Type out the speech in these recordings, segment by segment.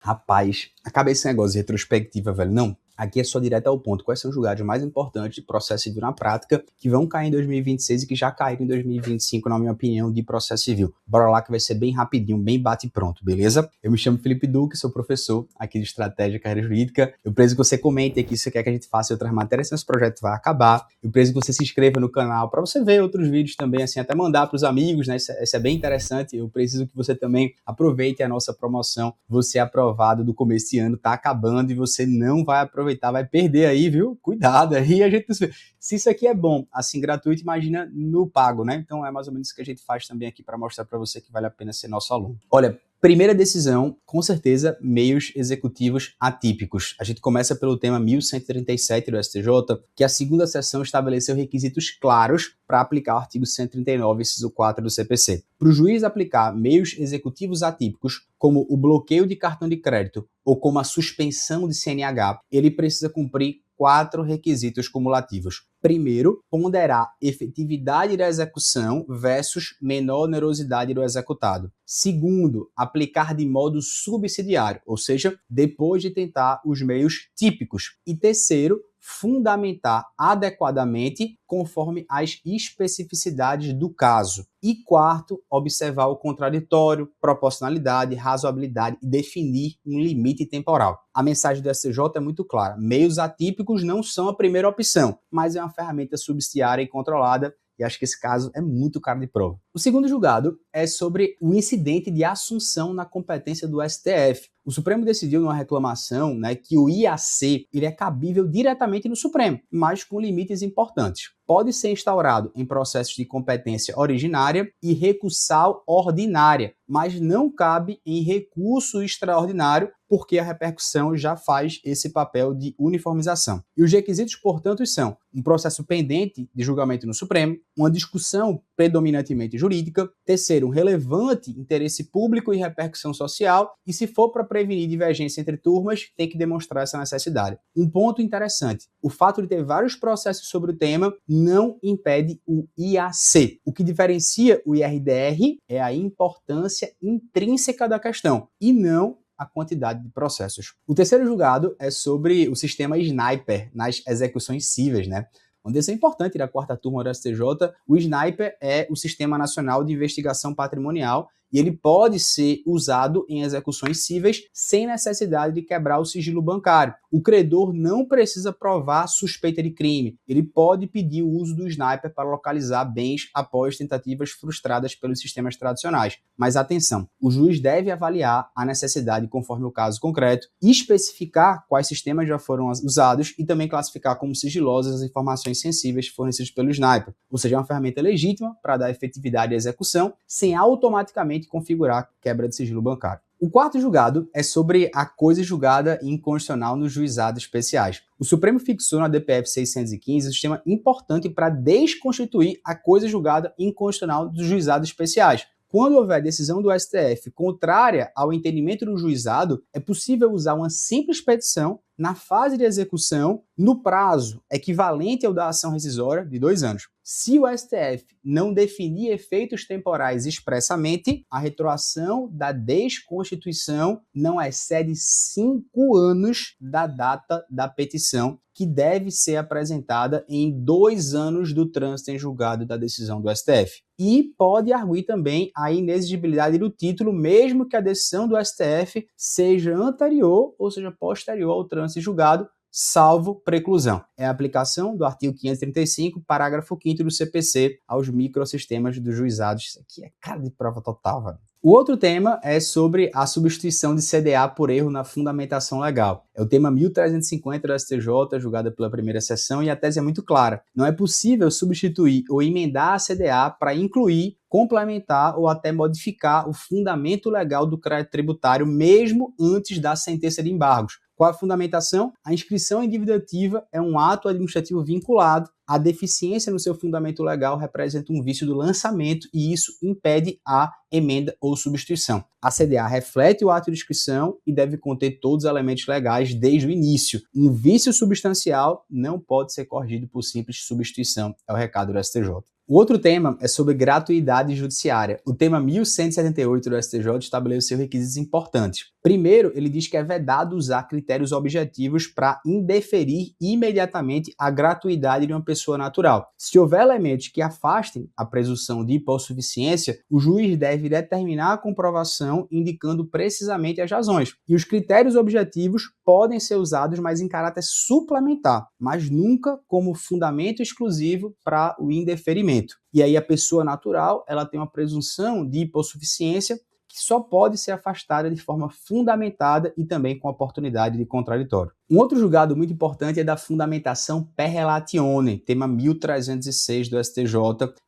Rapaz, acaba esse negócio de retrospectiva, velho. Não, aqui é só direto ao ponto. Quais são os julgados mais importantes de processo civil na prática que vão cair em 2026 e que já caíram em 2025, na minha opinião, de processo civil. Bora lá que vai ser bem rapidinho, bem bate e pronto, beleza? Eu me chamo Felipe Duque, sou professor aqui de Estratégia e Carreira Jurídica. Eu preciso que você comente aqui se você quer que a gente faça outras matérias, se esse projeto vai acabar. Eu preciso que você se inscreva no canal para você ver outros vídeos também, assim, até mandar para os amigos, né? Isso é bem interessante. Eu preciso que você também aproveite a nossa promoção. Você é aprovado do começo de ano, tá acabando e você não vai aproveitar, vai perder aí, viu? Cuidado, aí a gente... Se isso aqui é bom, assim, gratuito, imagina no pago, né? Então é mais ou menos isso que a gente faz também aqui para mostrar para você que vale a pena ser nosso aluno. Olha, primeira decisão, com certeza, meios executivos atípicos. A gente começa pelo tema 1137 do STJ, que a segunda seção estabeleceu requisitos claros para aplicar o artigo 139, inciso 4 do CPC. Para o juiz aplicar meios executivos atípicos, como o bloqueio de cartão de crédito ou como a suspensão de CNH, ele precisa cumprir 4 requisitos cumulativos. Primeiro, ponderar efetividade da execução versus menor onerosidade do executado. Segundo, aplicar de modo subsidiário, ou seja, depois de tentar os meios típicos. E terceiro, fundamentar adequadamente conforme as especificidades do caso. E quarto, observar o contraditório, proporcionalidade, razoabilidade e definir um limite temporal. A mensagem do STJ é muito clara. Meios atípicos não são a primeira opção, mas é uma ferramenta subsidiária e controlada. E acho que esse caso é muito cara de prova. O segundo julgado é sobre o incidente de assunção na competência do STF. O Supremo decidiu numa reclamação, né, que o IAC ele é cabível diretamente no Supremo, mas com limites importantes. Pode ser instaurado em processos de competência originária e recursal ordinária, mas não cabe em recurso extraordinário, porque a repercussão já faz esse papel de uniformização. E os requisitos, portanto, são um processo pendente de julgamento no Supremo, uma discussão predominantemente jurídica, terceiro, um relevante interesse público e repercussão social, e se for para prevenir divergência entre turmas, tem que demonstrar essa necessidade. Um ponto interessante, o fato de ter vários processos sobre o tema não impede o IAC. O que diferencia o IRDR é a importância intrínseca da questão, e não a quantidade de processos. O terceiro julgado é sobre o sistema Sniper nas execuções cíveis, né? Onde isso é importante, da quarta turma do STJ, o Sniper é o Sistema Nacional de Investigação Patrimonial e ele pode ser usado em execuções cíveis sem necessidade de quebrar o sigilo bancário. O credor não precisa provar suspeita de crime. Ele pode pedir o uso do Sniper para localizar bens após tentativas frustradas pelos sistemas tradicionais. Mas atenção, o juiz deve avaliar a necessidade conforme o caso concreto, especificar quais sistemas já foram usados e também classificar como sigilosas as informações sensíveis fornecidas pelo Sniper. Ou seja, é uma ferramenta legítima para dar efetividade à execução sem automaticamente configurar quebra de sigilo bancário. O quarto julgado é sobre a coisa julgada inconstitucional nos juizados especiais. O Supremo fixou na DPF 615 um sistema importante para desconstituir a coisa julgada inconstitucional dos juizados especiais. Quando houver decisão do STF contrária ao entendimento do juizado, é possível usar uma simples petição na fase de execução no prazo equivalente ao da ação rescisória de 2 anos. Se o STF não definir efeitos temporais expressamente, a retroação da desconstituição não excede 5 anos da data da petição, que deve ser apresentada em 2 anos do trânsito em julgado da decisão do STF. E pode arguir também a inexigibilidade do título, mesmo que a decisão do STF seja anterior ou seja posterior ao trânsito em julgado, salvo preclusão. É a aplicação do artigo 535, parágrafo 5º do CPC aos microsistemas dos juizados. Isso aqui é cara de prova total, velho. O outro tema é sobre a substituição de CDA por erro na fundamentação legal. É o tema 1350 da STJ, julgada pela primeira sessão, e a tese é muito clara. Não é possível substituir ou emendar a CDA para incluir, complementar ou até modificar o fundamento legal do crédito tributário, mesmo antes da sentença de embargos. Qual a fundamentação? A inscrição em dívida ativa é um ato administrativo vinculado. A deficiência no seu fundamento legal representa um vício do lançamento e isso impede a emenda ou substituição. A CDA reflete o ato de inscrição e deve conter todos os elementos legais desde o início. Um vício substancial não pode ser corrigido por simples substituição, é o recado do STJ. O outro tema é sobre gratuidade judiciária. O tema 1178 do STJ estabeleceu requisitos importantes. Primeiro, ele diz que é vedado usar critérios objetivos para indeferir imediatamente a gratuidade de uma pessoa natural. Se houver elementos que afastem a presunção de hipossuficiência, o juiz deve determinar a comprovação indicando precisamente as razões. E os critérios objetivos podem ser usados, mas em caráter suplementar, mas nunca como fundamento exclusivo para o indeferimento. E aí a pessoa natural, ela tem uma presunção de hipossuficiência que só pode ser afastada de forma fundamentada e também com oportunidade de contraditório. Um outro julgado muito importante é da fundamentação per relatione, tema 1306 do STJ,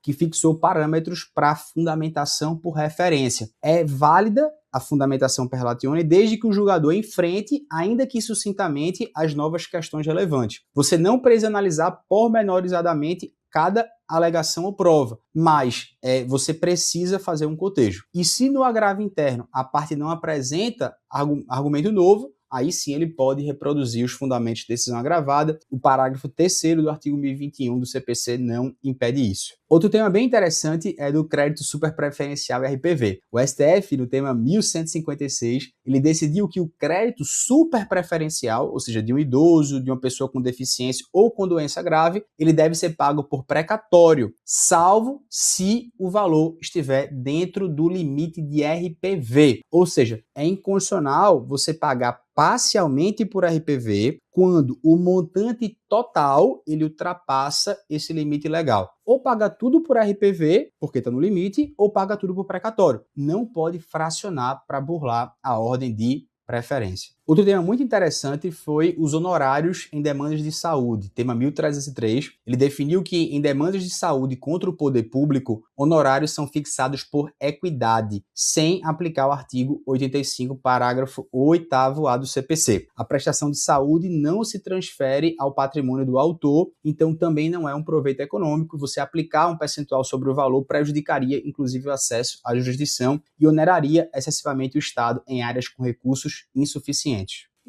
que fixou parâmetros para a fundamentação por referência. É válida a fundamentação per relatione desde que o julgador enfrente, ainda que sucintamente, as novas questões relevantes. Você não precisa analisar pormenorizadamente cada alegação ou prova, mas você precisa fazer um cotejo. E se no agravo interno a parte não apresenta argumento novo, aí sim ele pode reproduzir os fundamentos de decisão agravada. O parágrafo 3º do artigo 1021 do CPC não impede isso. Outro tema bem interessante é do crédito superpreferencial RPV. O STF, no tema 1156, ele decidiu que o crédito superpreferencial, ou seja, de um idoso, de uma pessoa com deficiência ou com doença grave, ele deve ser pago por precatório, salvo se o valor estiver dentro do limite de RPV. Ou seja, é inconstitucional você pagar parcialmente por RPV quando o montante total ele ultrapassa esse limite legal. Ou paga tudo por RPV, porque está no limite, ou paga tudo por precatório. Não pode fracionar para burlar a ordem de preferência. Outro tema muito interessante foi os honorários em demandas de saúde, tema 1303. Ele definiu que em demandas de saúde contra o poder público, honorários são fixados por equidade, sem aplicar o artigo 85, parágrafo 8º-A do CPC. A prestação de saúde não se transfere ao patrimônio do autor, então também não é um proveito econômico. Você aplicar um percentual sobre o valor prejudicaria, inclusive, o acesso à jurisdição e oneraria excessivamente o Estado em áreas com recursos insuficientes.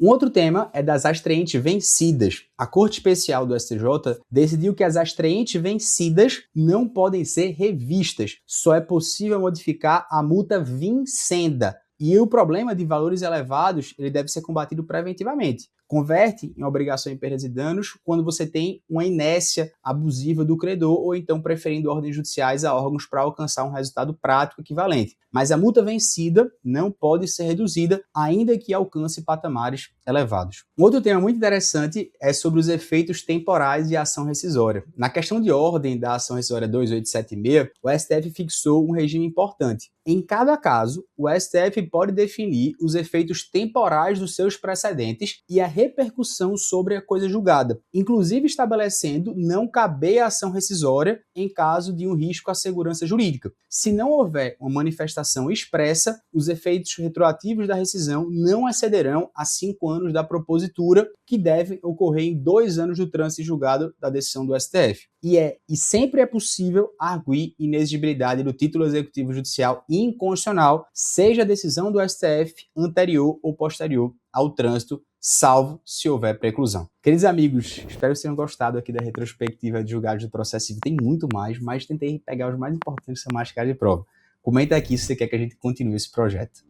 Um outro tema é das astraentes vencidas. A Corte Especial do STJ decidiu que as astraentes vencidas não podem ser revistas, só é possível modificar a multa vincenda. E o problema de valores elevados ele deve ser combatido preventivamente. Converte em obrigação em perdas e danos quando você tem uma inércia abusiva do credor ou então preferindo ordens judiciais a órgãos para alcançar um resultado prático equivalente. Mas a multa vencida não pode ser reduzida, ainda que alcance patamares elevados. Um outro tema muito interessante é sobre os efeitos temporais de ação rescisória. Na questão de ordem da ação rescisória 2876, o STF fixou um regime importante. Em cada caso, o STF pode definir os efeitos temporais dos seus precedentes e a repercussão sobre a coisa julgada, inclusive estabelecendo não caber a ação rescisória em caso de um risco à segurança jurídica. Se não houver uma manifestação expressa, os efeitos retroativos da rescisão não excederão a 5 anos da propositura, que deve ocorrer em 2 anos do trânsito julgado da decisão do STF. E sempre é possível arguir inexigibilidade do título executivo judicial inconstitucional, seja a decisão do STF anterior ou posterior ao trânsito, salvo se houver preclusão. Queridos amigos, espero que tenham gostado aqui da retrospectiva de julgados do processo civil. Tem muito mais, mas tentei pegar os mais importantes da mascada de prova. Comenta aqui se você quer que a gente continue esse projeto.